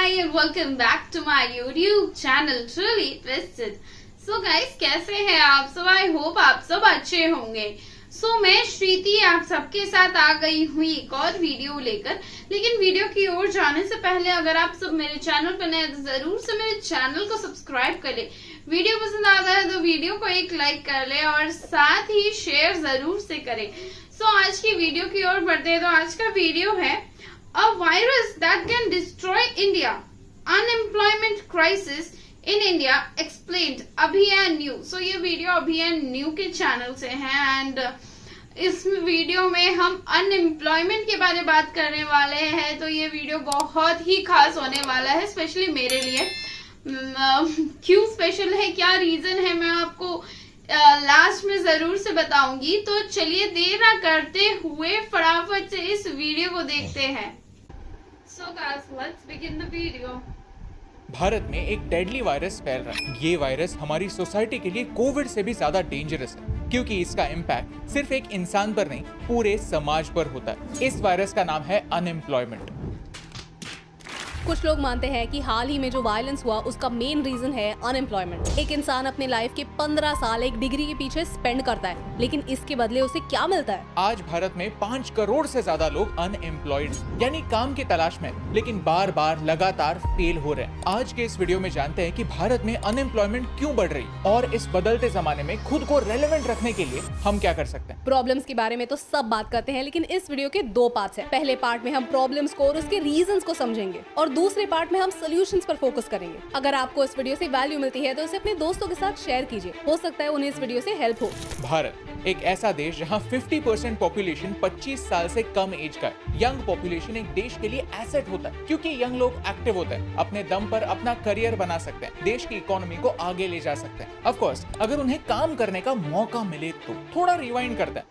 Hi and welcome back to my YouTube channel Truly Twisted. So guys, कैसे हैं आप सब? आई होप आप सब अच्छे होंगे। मैं श्रीति आप सबके साथ आ गई हुई एक और वीडियो लेकर। लेकिन वीडियो की ओर जाने से पहले अगर आप सब मेरे चैनल पर नए तो जरूर से मेरे चैनल को सब्सक्राइब कर ले। वीडियो पसंद आता है तो वीडियो को एक लाइक कर ले और साथ ही शेयर जरूर से करें। आज की वीडियो की ओर बढ़ते हैं। तो आज का वीडियो है A virus that can destroy India. Unemployment crisis in India explained. अभियान न्यू। ये वीडियो अभियान न्यू के चैनल से है एंड इस वीडियो में हम अनएम्प्लॉयमेंट के बारे में बात करने वाले हैं। तो ये वीडियो बहुत ही खास होने वाला है, स्पेशली मेरे लिए। क्यों स्पेशल है, क्या रीजन है, मैं आपको लास्ट में जरूर से बताऊंगी। तो चलिए देर ना करते हुए फटाफट से इस वीडियो को देखते हैं। So guys, let's begin the video. Bharat में एक डेडली वायरस फैल रहा है। ये वायरस हमारी सोसाइटी के लिए कोविड से भी ज्यादा डेंजरस है, क्योंकि इसका इम्पैक्ट सिर्फ एक इंसान पर नहीं पूरे समाज पर होता है। इस वायरस का नाम है अनएम्प्लॉयमेंट। कुछ लोग मानते हैं कि हाल ही में जो वायलेंस हुआ उसका मेन रीजन है अनएम्प्लॉयमेंट। एक इंसान अपने लाइफ के 15 साल एक डिग्री के पीछे स्पेंड करता है, लेकिन इसके बदले उसे क्या मिलता है? आज भारत में 5 करोड़ से ज्यादा लोग अनएम्प्लॉयड यानी काम की तलाश में, लेकिन बार बार लगातार फेल हो रहे हैं। आज के इस वीडियो में जानते हैं कि भारत में अनएम्प्लॉयमेंट क्यों बढ़ रही और इस बदलते जमाने में खुद को रेलेवेंट रखने के लिए हम क्या कर सकते हैं। प्रॉब्लम्स के बारे में तो सब बात करते हैं, लेकिन इस वीडियो के 2 पार्ट्स हैं। पहले पार्ट में हम प्रॉब्लम्स को और उसके रीजंस को समझेंगे और दूसरे पार्ट में हम सॉल्यूशंस पर फोकस करेंगे। अगर आपको इस वीडियो से वैल्यू मिलती है तो इसे अपने दोस्तों के साथ शेयर कीजिए, हो सकता है उन्हें इस वीडियो से हेल्प हो। भारत एक ऐसा देश जहां 50% पॉपुलेशन 25 साल से कम एज का है। यंग पॉपुलेशन एक देश के लिए एसेट होता है, क्योंकि यंग लोग एक्टिव होते हैं, अपने दम पर अपना करियर बना सकते हैं, देश की इकोनॉमी को आगे ले जा सकते हैं। ऑफ कोर्स अगर उन्हें काम करने का मौका मिले तो। थोड़ा रिवाइंड करते हैं।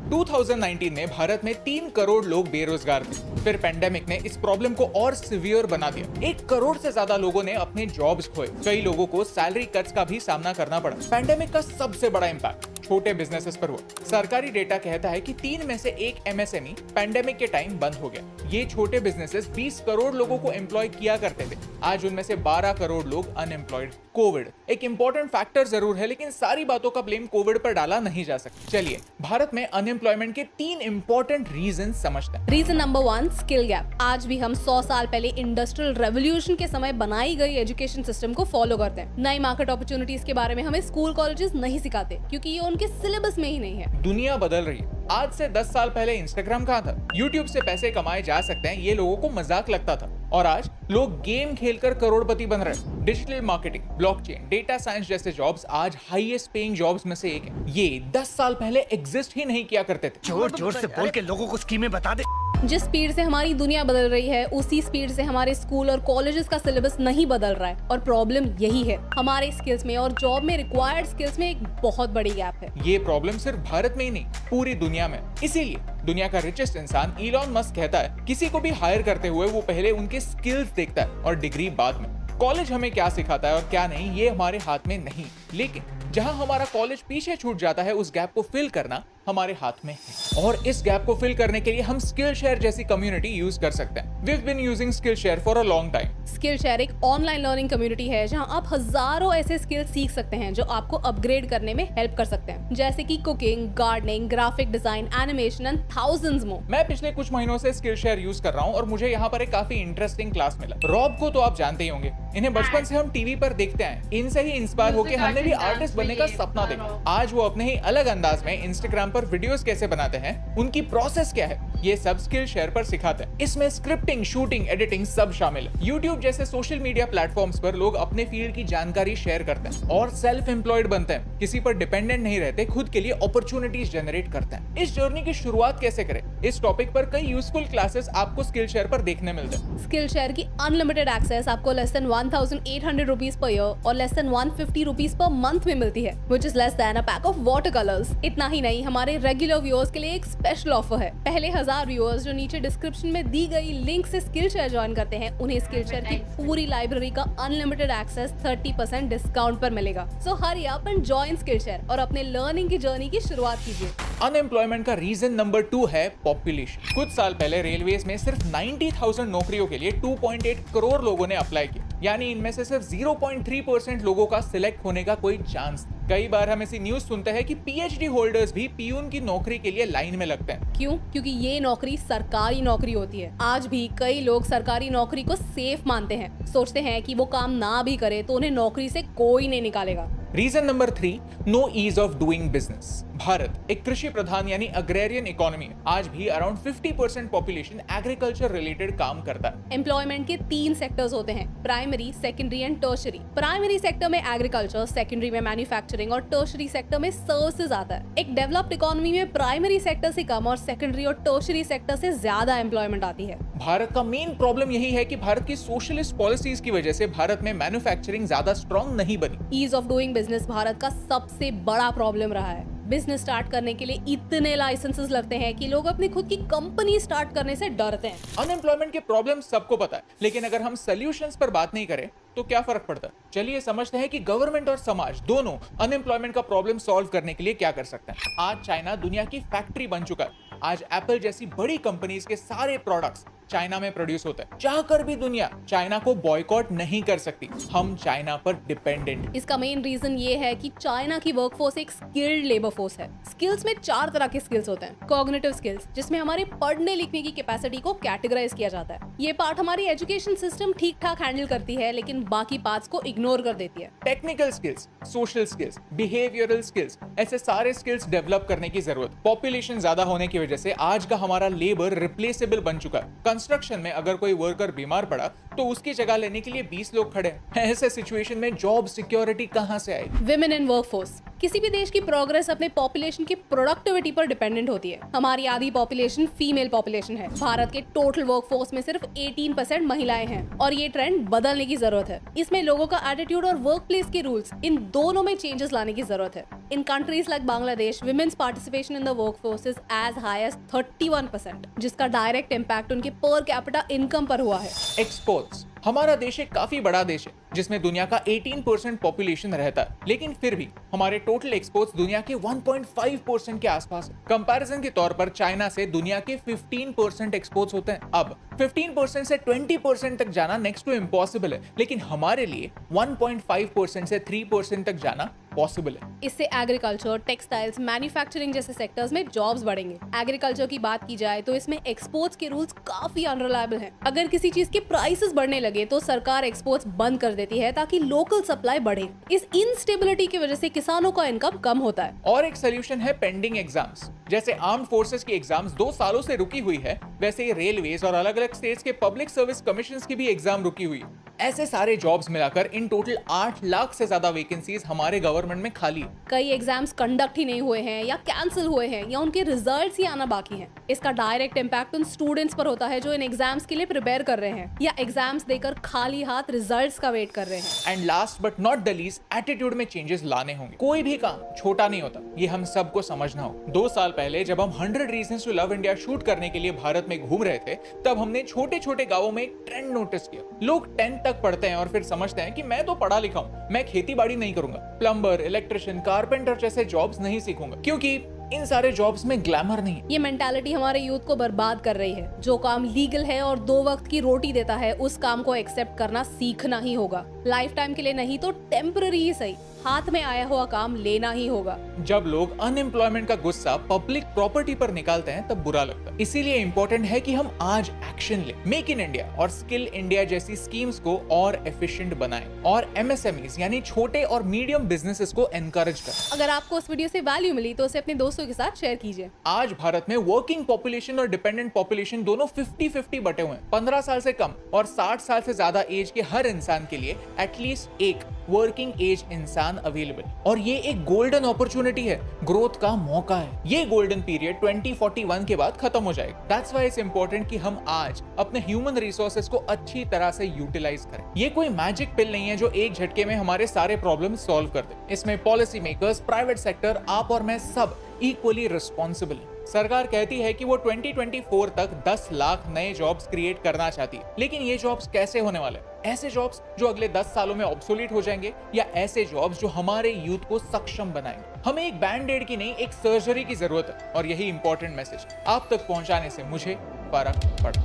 2019 में भारत में 3 करोड़ लोग बेरोजगार थे। फिर पेंडेमिक ने इस प्रॉब्लम को और सिवियर बना दिया। 1 करोड़ से ज्यादा लोगों ने अपने जॉब्स खोए। कई लोगों को सैलरी कट्स का भी सामना करना पड़ा। पेंडेमिक का सबसे बड़ा इम्पैक्ट छोटे बिजनेसेस पर हुआ। सरकारी डेटा कहता है कि 3 में से 1 MSME पेंडेमिक के टाइम बंद हो गया। ये छोटे बिजनेसेस 20 करोड़ लोगों को एम्प्लॉय किया करते थे। आज उनमें से 12 करोड़ लोग अनएम्प्लॉयड। कोविड एक इंपॉर्टेंट फैक्टर जरूर है, लेकिन सारी बातों का ब्लेम कोविड पर डाला नहीं जा सकता। चलिए भारत में अनएम्प्लॉयमेंट के 3 इंपॉर्टेंट रीजन समझते हैं। Reason number 1, skill gap. आज भी हम 100 साल पहले इंडस्ट्रियल रेवोल्यूशन के समय बनाई गई एजुकेशन सिस्टम को फॉलो करते हैं। नई मार्केट अपॉर्चुनिटीज के बारे में हमें स्कूल कॉलेजेस नहीं सिखाते, क्योंकि ये उनके सिलेबस में ही नहीं है। दुनिया बदल रही है। आज से 10 साल पहले इंस्टाग्राम कहाँ था? YouTube से पैसे कमाए जा सकते हैं, ये लोगों को मजाक लगता था। और आज लोग गेम खेलकर करोड़पति बन रहे हैं। Digital marketing, blockchain, data science जैसे जॉब्स आज हाईएस्ट पेइंग जॉब्स में से एक है। ये 10 साल पहले एग्जिस्ट ही नहीं किया करते थे। जोर जोर से बोल के लोगों को स्कीमें बता दे। जिस स्पीड से हमारी दुनिया बदल रही है, उसी स्पीड से हमारे स्कूल और कॉलेजेस का सिलेबस नहीं बदल रहा है। और प्रॉब्लम यही है, हमारे स्किल्स में और जॉब में रिक्वायर्ड स्किल्स में एक बहुत बड़ी गैप है। ये प्रॉब्लम सिर्फ भारत में ही नहीं, पूरी दुनिया में। इसीलिए दुनिया का रिचेस्ट इंसान इलॉन मस्क कहता है, किसी को भी हायर करते हुए वो पहले उनके स्किल्स देखता है और डिग्री बाद में। कॉलेज हमें क्या सिखाता है और क्या नहीं, ये हमारे हाथ में नहीं, लेकिन जहां हमारा कॉलेज पीछे छूट जाता है उस गैप को फिल करना हमारे हाथ में है। और इस गैप को फिल करने के लिए हम स्किल शेयर जैसी कम्युनिटी यूज कर सकते हैं। We've been using Skillshare for a long time. Skill share एक ऑनलाइन लर्निंग कम्युनिटी है जहां आप हजारों ऐसे स्किल्स सीख सकते हैं जो आपको अपग्रेड करने में हेल्प कर सकते हैं, जैसे कि cooking, gardening, graphic design, animation and thousands more. मैं पिछले कुछ महीनों से Skillshare यूज कर रहा हूँ और मुझे यहाँ पर एक काफी इंटरेस्टिंग क्लास मिला। रॉब को तो आप जानते ही होंगे, इन्हें बचपन से हम टीवी पर देखते हैं। इनसे ही इंस्पायर होकर हमने भी आर्टिस्ट बनने का सपना देखा। आज वो अपने ही अलग अंदाज में इंस्टाग्राम पर वीडियोस कैसे बनाते हैं, उनकी प्रोसेस क्या है, ये सब Skillshare पर सिखाते हैं। इसमें स्क्रिप्टिंग, शूटिंग, एडिटिंग सब शामिल है। YouTube जैसे सोशल मीडिया प्लेटफॉर्म्स पर लोग अपने फील्ड की जानकारी शेयर करते हैं और सेल्फ एम्प्लॉयड बनते हैं। किसी पर डिपेंडेंट नहीं रहते, खुद के लिए अपॉर्चुनिटीज जनरेट करते हैं। इस जर्नी की शुरुआत कैसे करें, इस टॉपिक पर कई यूजफुल क्लासेस आपको Skillshare पर देखने मिलते हैं। Skillshare की अनलिमिटेड एक्सेस आपको less than 1800 rupees per year और less than 150 rupees per month में मिलती है, which is less than a pack of water colours. इतना ही नहीं, हमारे रेगुलर व्यूअर्स के लिए एक स्पेशल ऑफर है। पहले 1000 व्यूअर्स जो नीचे डिस्क्रिप्शन में दी गई लिंक से Skillshare ज्वाइन करते हैं, उन्हें Skillshare की पूरी लाइब्रेरी का अनलिमिटेड एक्सेस 30% डिस्काउंट पर मिलेगा। So hurry up and join Skillshare और अपने लर्निंग की जर्नी की शुरुआत कीजिए। अनएम्प्लॉयमेंट का रीजन नंबर 2 है पॉपुलेशन। कुछ साल पहले रेलवेज में सिर्फ 90,000 नौकरियों के लिए 2.8 करोड़ लोगों ने अप्लाई किया, यानी इनमें से सिर्फ 0.3% लोगों का सिलेक्ट होने का कोई चांस। कई बार हम ऐसी न्यूज सुनते हैं कि पीएचडी होल्डर्स भी पीयून की नौकरी के लिए लाइन में लगते हैं। क्यों? क्योंकि ये नौकरी सरकारी नौकरी होती है। आज भी कई लोग सरकारी नौकरी को सेफ मानते हैं, सोचते हैं कि वो काम ना भी करे तो उन्हें नौकरी से कोई नहीं निकालेगा। Reason number 3, no ease of doing business. Bharat एक कृषि प्रधान यानी अग्रेरियन इकोनॉमी है। आज भी अराउंड 50% पॉपुलेशन एग्रीकल्चर रिलेटेड काम करता है। एम्प्लॉयमेंट के 3 सेक्टर्स होते हैं, primary, secondary and tertiary. Primary sector में एग्रीकल्चर, सेकेंडरी में मैन्युफैक्चरिंग और टर्शरी सेक्टर में सर्विसेज आता है। एक डेवलप्ड इकोनॉमी में प्राइमरी सेक्टर से कम और सेकेंडरी और टर्शरी सेक्टर से ज्यादा एम्प्लॉयमेंट आती है। भारत का मेन प्रॉब्लम यही है कि भारत की सोशलिस्ट पॉलिसीज की वजह से भारत में मैन्युफैक्चरिंग ज्यादा स्ट्रांग नहीं बनी। Ease of doing business Bharat का सबसे बड़ा प्रॉब्लम रहा है। बिजनेस स्टार्ट करने के लिए इतने लाइसेंसेस लगते हैं कि लोग अपनी खुद की कंपनी स्टार्ट करने से डरते हैं। अनएम्प्लॉयमेंट के प्रॉब्लम सबको पता है, लेकिन अगर हम सॉल्यूशंस पर बात नहीं करें तो क्या फर्क पड़ता है? चलिए समझते हैं कि गवर्नमेंट और समाज दोनों अनएम्प्लॉयमेंट का प्रॉब्लम सॉल्व करने के लिए क्या कर सकते हैं। आज चाइना दुनिया की फैक्ट्री बन चुका है। आज एप्पल जैसी बड़ी कंपनीज के सारे प्रोडक्ट्स चाइना में प्रोड्यूस होते हैं। चाहकर भी दुनिया चाइना को बॉयकॉट नहीं कर सकती। हम चाइना पर डिपेंडेंट। इसका मेन रीजन ये है कि चाइना की वर्कफोर्स एक स्किल्ड लेबर फोर्स है। स्किल्स में 4 तरह के स्किल्स होते हैं। कॉग्निटिव स्किल्स, जिसमें हमारे पढ़ने लिखने की कैपेसिटी को कैटेगराइज किया जाता है। ये पार्ट हमारी एजुकेशन सिस्टम ठीक ठाक हैंडल करती है, लेकिन बाकी पार्ट्स को इग्नोर कर देती है। Technical skills, social skills, behavioural skills, ऐसे सारे स्किल्स डेवलप करने की जरूरत। पॉपुलेशन ज्यादा होने की वजह से आज का हमारा लेबर रिप्लेसेबल बन चुका है। कंस्ट्रक्शन में अगर कोई वर्कर बीमार पड़ा तो उसकी जगह लेने के लिए 20 लोग खड़े हैं। ऐसे सिचुएशन में जॉब सिक्योरिटी कहां से आएगी? Women in workforce. किसी भी देश की प्रोग्रेस अपने पॉपुलेशन की प्रोडक्टिविटी पर डिपेंडेंट होती है। हमारी आधी पॉपुलेशन फीमेल पॉपुलेशन है। भारत के टोटल वर्कफोर्स में सिर्फ 18% महिलाएं हैं और ये ट्रेंड बदलने की जरूरत है। इसमें लोगों का एटीट्यूड और वर्क प्लेस के रूल्स, इन दोनों में चेंजेस लाने की जरूरत है। In countries like Bangladesh, women's participation in the workforce is as high as 31%, जिसका डायरेक्ट इम्पैक्ट उनके पर कैपिटा इनकम पर हुआ है। एक्सपोर्ट्स। हमारा देश एक काफी बड़ा देश है जिसमें दुनिया का 18% पॉपुलेशन रहता है, लेकिन फिर भी हमारे टोटल एक्सपोर्ट्स दुनिया के 1.5% के आसपास है। कंपैरिजन के तौर पर चाइना से दुनिया के 15% एक्सपोर्ट्स होते हैं। अब 15% से 20% तक जाना नेक्स्ट टू इम्पॉसिबल है, लेकिन हमारे लिए 1.5% से 3% तक जाना पॉसिबल है। इससे एग्रीकल्चर, टेक्सटाइल्स, मैन्युफैक्चरिंग जैसे सेक्टर्स में जॉब्स बढ़ेंगे। एग्रीकल्चर की बात की जाए तो इसमें एक्सपोर्ट्स के रूल्स काफी अनरिलायबल हैं। अगर किसी चीज के प्राइसेस बढ़ने लगे तो सरकार एक्सपोर्ट्स बंद कर देती है ताकि लोकल सप्लाई बढ़े। इस इनस्टेबिलिटी की वजह से किसानों का इनकम कम होता है। और एक सोल्यूशन है पेंडिंग एग्जाम्स। जैसे आर्म्ड फोर्सेस की एग्जाम्स 2 सालों से रुकी हुई है, वैसे ही रेलवेज और अलग अलग स्टेट्स के पब्लिक सर्विस कमीशंस की भी एग्जाम रुकी हुई है। ऐसे सारे जॉब्स मिलाकर इन टोटल 8 लाख से ज्यादा वैकेंसीज हमारे गवर्नमेंट में खाली है। कई एग्जाम्स कंडक्ट ही नहीं हुए हैं या कैंसिल हुए हैं या उनके रिजल्ट्स ही आना बाकी हैं। इसका डायरेक्ट इम्पैक्ट उन स्टूडेंट्स पर होता है जो इन एग्जाम्स के लिए प्रिपेयर कर रहे हैं या एग्जाम्स देकर खाली हाथ रिजल्ट्स का वेट कर रहे हैं। And last but not the least, attitude में चेंजेस लाने होंगे। कोई भी काम छोटा नहीं होता, ये हम सबको समझना हो। 2 साल पहले जब हम 100 reasons to love India shoot करने के लिए भारत में घूम रहे थे, तब हमने छोटे छोटे गाँवों में एक ट्रेंड नोटिस किया। लोग 10th तक पढ़ते हैं और फिर समझते हैं कि मैं तो पढ़ा लिखा हूँ, मैं खेती बाड़ी नहीं करूंगा, प्लम्बर, इलेक्ट्रिशियन, कारपेंटर जैसे जॉब्स नहीं सीखूंगा, क्योंकि इन सारे जॉब्स में ग्लैमर नहीं है। ये मेंटालिटी हमारे यूथ को बर्बाद कर रही है। जो काम लीगल है और 2 वक्त की रोटी देता है, उस काम को एक्सेप्ट करना सीखना ही होगा। लाइफ टाइम के लिए नहीं तो टेम्पररी ही सही, हाथ में आया हुआ काम लेना ही होगा। जब लोग अनएम्प्लॉयमेंट का गुस्सा पब्लिक प्रॉपर्टी पर निकालते हैं तब बुरा लगता है। इसीलिए इम्पोर्टेंट है कि हम आज एक्शन लें। मेक इन इंडिया और स्किल इंडिया जैसी स्कीम्स को और एफिशिएंट बनाएं और एमएसएमईज यानी छोटे और मीडियम बिजनेसेस को एनकरेज करें। अगर आपको इस वीडियो से वैल्यू मिली तो उसे अपने दोस्तों के साथ शेयर कीजिए। आज भारत में वर्किंग पॉपुलेशन और डिपेंडेंट पॉपुलेशन दोनों 50-50 बटे हुए हैं। 15 साल से कम और 60 साल से ज्यादा एज के हर इंसान के लिए एटलीस्ट एक वर्किंग एज इंसान अवेलेबल, और ये एक गोल्डन अपॉर्चुनिटी है, ग्रोथ का मौका है। ये गोल्डन पीरियड 2041 के बाद खत्म हो जाएगा। दैट्स व्हाई इट्स इंपॉर्टेंट कि हम आज अपने ह्यूमन रिसोर्सेज को अच्छी तरह से यूटिलाइज करें। ये कोई मैजिक पिल नहीं है जो एक झटके में हमारे सारे प्रॉब्लम सॉल्व कर दे। इसमें पॉलिसी मेकर्स, प्राइवेट सेक्टर, आप और मैं सब इक्वली रिस्पॉन्सिबल है। सरकार कहती है कि वो 2024 तक 10 लाख नए जॉब्स क्रिएट करना चाहती है, लेकिन ये जॉब्स कैसे होने वाले हैं? ऐसे जॉब्स जो अगले 10 सालों में ऑब्सोलीट हो जाएंगे या ऐसे जॉब्स जो हमारे यूथ को सक्षम बनाएंगे? हमें एक बैंड एड की नहीं, एक सर्जरी की जरूरत है। और यही इंपॉर्टेंट मैसेज आप तक पहुंचाने से मुझे फर्क पड़ा।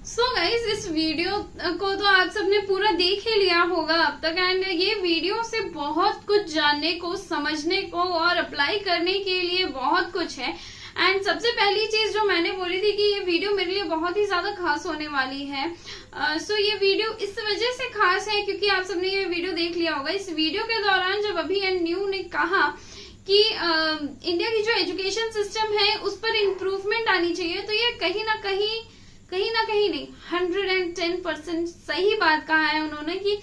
सो गाइस, इस वीडियो को तो आप सबने पूरा देख ही लिया होगा अब तक, एंड ये वीडियो से बहुत कुछ जानने को, समझने को और अप्लाई करने के लिए बहुत कुछ है। एंड सबसे पहली चीज जो मैंने बोली थी कि ये वीडियो मेरे लिए बहुत ही ज्यादा खास होने वाली है। सो ये वीडियो इस वजह से खास है क्योंकि आप सबने ये वीडियो देख लिया होगा। इस वीडियो के दौरान जब अभी एंड न्यू ने कहा कि इंडिया की जो एजुकेशन सिस्टम है उस पर इम्प्रूवमेंट आनी चाहिए, तो ये कहीं ना कहीं नहीं 110% सही बात कहा है उन्होंने कि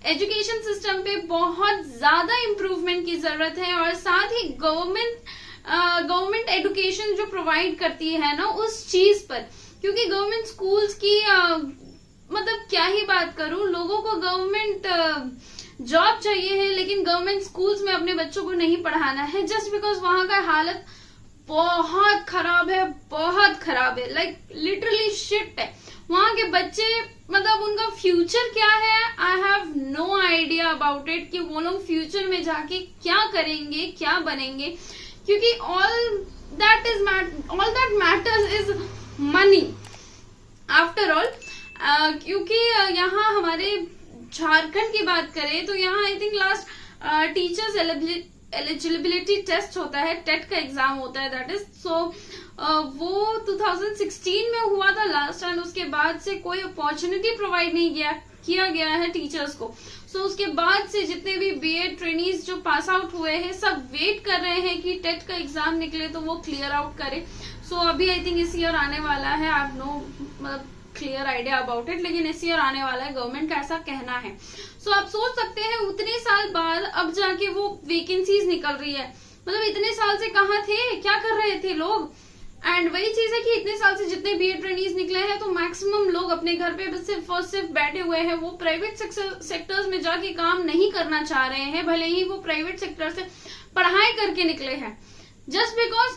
एजुकेशन सिस्टम पे बहुत ज्यादा इम्प्रूवमेंट की जरूरत है। और साथ ही गवर्नमेंट एजुकेशन जो प्रोवाइड करती है ना उस चीज पर, क्योंकि गवर्नमेंट स्कूल्स की मतलब क्या ही बात करूं, लोगों को गवर्नमेंट जॉब चाहिए है लेकिन गवर्नमेंट स्कूल्स में अपने बच्चों को नहीं पढ़ाना है, जस्ट बिकॉज वहां का हालत बहुत खराब है, लाइक लिटरली शिट है। वहां के बच्चे, मतलब उनका फ्यूचर क्या है, I have no idea about it कि वो लोग फ्यूचर में जाके क्या करेंगे, क्या बनेंगे, क्योंकि all that matters is money after all. क्योंकि यहाँ हमारे झारखंड की बात करें तो यहाँ I think last teachers eligibility test होता है, टेट का एग्जाम होता है, दैट इज सो वो 2016 में हुआ था लास्ट, एंड उसके बाद से कोई अपॉर्चुनिटी प्रोवाइड नहीं किया गया है टीचर्स को। सो उसके बाद से जितने भी बीएड ट्रेनीज जो पास आउट हुए हैं सब वेट कर रहे हैं कि टेट का एग्जाम निकले तो वो क्लियर आउट करे। सो अभी आई थिंक इस ईयर आने वाला है, आई हैव नो मतलब क्लियर आइडिया अबाउट इट, लेकिन इस ईयर आने वाला है, गवर्नमेंट का ऐसा कहना है। सो आप सोच सकते हैं उतने साल बाद अब जाके वो वैकेंसीज निकल रही है, मतलब इतने साल से कहाँ थे, क्या कर रहे थे लोग। एंड वही चीज है कि इतने साल से जितने बीएड ट्रेनीज निकले हैं तो मैक्सिमम लोग अपने घर पे सिर्फ बैठे हुए हैं, वो प्राइवेट सेक्टर्स में जाके काम नहीं करना चाह रहे हैं, भले ही वो प्राइवेट सेक्टर से पढ़ाई करके निकले हैं, जस्ट बिकॉज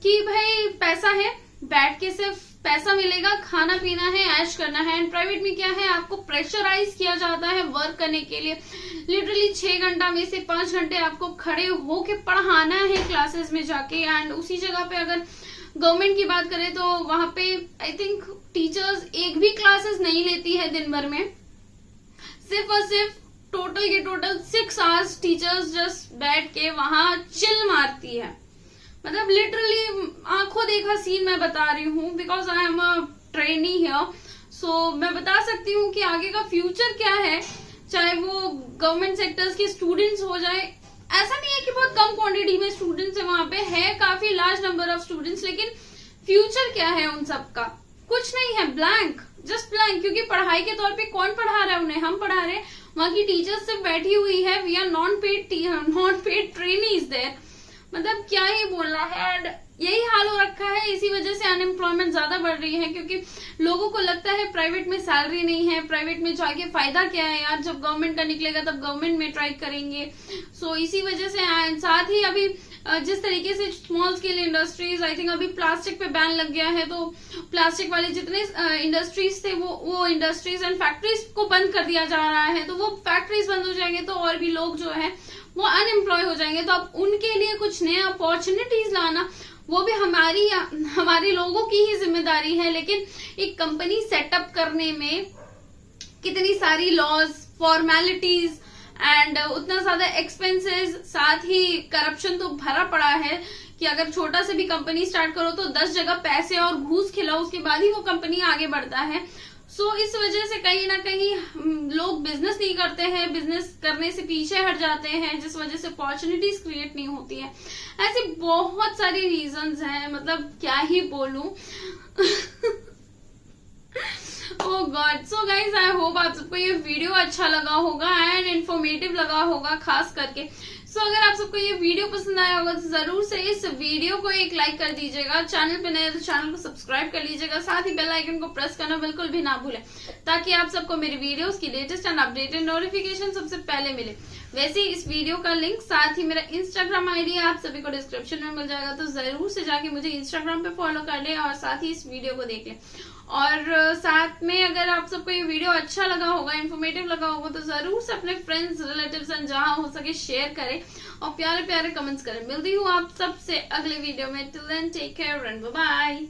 कि भाई पैसा है, बैठ के सिर्फ पैसा मिलेगा, खाना पीना है, ऐश करना है। एंड प्राइवेट में क्या है, आपको प्रेशराइज किया जाता है वर्क करने के लिए, लिटरली 6 घंटा में से 5 घंटे आपको खड़े होके पढ़ाना है क्लासेस में जाके। एंड उसी जगह पे अगर गवर्नमेंट की बात करें तो वहां पे आई थिंक टीचर्स एक भी क्लासेस नहीं लेती है दिन भर में, सिर्फ और सिर्फ टोटल के टोटल 6 आवर्स टीचर्स जस्ट बैठ के वहां चिल मारती है। मतलब लिटरली आंखों देखा सीन मैं बता रही हूँ, because I am a trainee here. So मैं बता सकती हूँ कि आगे का फ्यूचर क्या है, चाहे वो गवर्नमेंट सेक्टर्स के स्टूडेंट्स हो जाए, ऐसा नहीं है कि बहुत कम क्वांटिटी में स्टूडेंट्स है, वहां पे है काफी लार्ज नंबर ऑफ स्टूडेंट्स, लेकिन फ्यूचर क्या है उन सबका, कुछ नहीं है, ब्लैंक, जस्ट ब्लैंक। क्योंकि पढ़ाई के तौर पे कौन पढ़ा रहा है उन्हें, हम पढ़ा रहे हैं, वहां की टीचर्स सिर्फ बैठी हुई है, we are non paid trainees there, मतलब क्या ही बोलना है। एंड यही हाल हो रखा है, इसी वजह से अनएम्प्लॉयमेंट ज्यादा बढ़ रही है, क्योंकि लोगों को लगता है प्राइवेट में सैलरी नहीं है, प्राइवेट में जाके फायदा क्या है यार, जब गवर्नमेंट का निकलेगा तब गवर्नमेंट में ट्राई करेंगे। सो इसी वजह से साथ ही अभी जिस तरीके से small scale industries, I think अभी प्लास्टिक पे बैन लग गया है, तो प्लास्टिक वाले जितने इंडस्ट्रीज थे वो इंडस्ट्रीज एंड फैक्ट्रीज को बंद कर दिया जा रहा है, तो वो फैक्ट्रीज बंद हो जाएंगे तो और भी लोग जो है वो अनएम्प्लॉय हो जाएंगे। तो अब उनके लिए कुछ नए अपॉर्चुनिटीज लाना वो भी हमारे लोगों की ही जिम्मेदारी है, लेकिन एक कंपनी सेटअप करने में कितनी सारी लॉज, फॉर्मेलिटीज एंड उतना ज्यादा एक्सपेंसेस, साथ ही करप्शन तो भरा पड़ा है कि अगर छोटा से भी कंपनी स्टार्ट करो तो 10 जगह पैसे और घूस खिलाओ, उसके बाद ही वो कंपनी आगे बढ़ता है। सो इस वजह से कहीं ना कहीं लोग बिजनेस नहीं करते हैं, बिजनेस करने से पीछे हट जाते हैं, जिस वजह से अपॉर्चुनिटीज क्रिएट नहीं होती है। ऐसे बहुत सारी रीजंस हैं, मतलब क्या ही बोलूं। Oh God. So guys, I hope आप सबको ये वीडियो अच्छा लगा होगा एंड इन्फॉर्मेटिव लगा होगा खास करके। सो अगर आप सबको ये वीडियो पसंद आया होगा तो जरूर से इस वीडियो को एक लाइक कर दीजिएगा, चैनल पे नए तो चैनल को सब्सक्राइब कर लीजिएगा, साथ ही बेल आइकन को प्रेस करना बिल्कुल भी ना भूलें, ताकि आप सबको मेरी वीडियोस की लेटेस्ट एंड अपडेटेड नोटिफिकेशन सबसे पहले मिले। वैसे इस वीडियो का लिंक, साथ ही मेरा इंस्टाग्राम आईडी आप सभी को डिस्क्रिप्शन में मिल जाएगा, तो जरूर से जाके मुझे इंस्टाग्राम पे फॉलो कर ले और साथ ही इस वीडियो को देख ले। और साथ में अगर आप सबको ये वीडियो अच्छा लगा होगा, इन्फॉर्मेटिव लगा होगा, तो जरूर से अपने फ्रेंड्स, रिलेटिव्स एंड जहां हो सके शेयर करें और प्यारे प्यारे कमेंट्स करें। मिलती हूँ आप सबसे अगले वीडियो में। Till then take care and bye bye.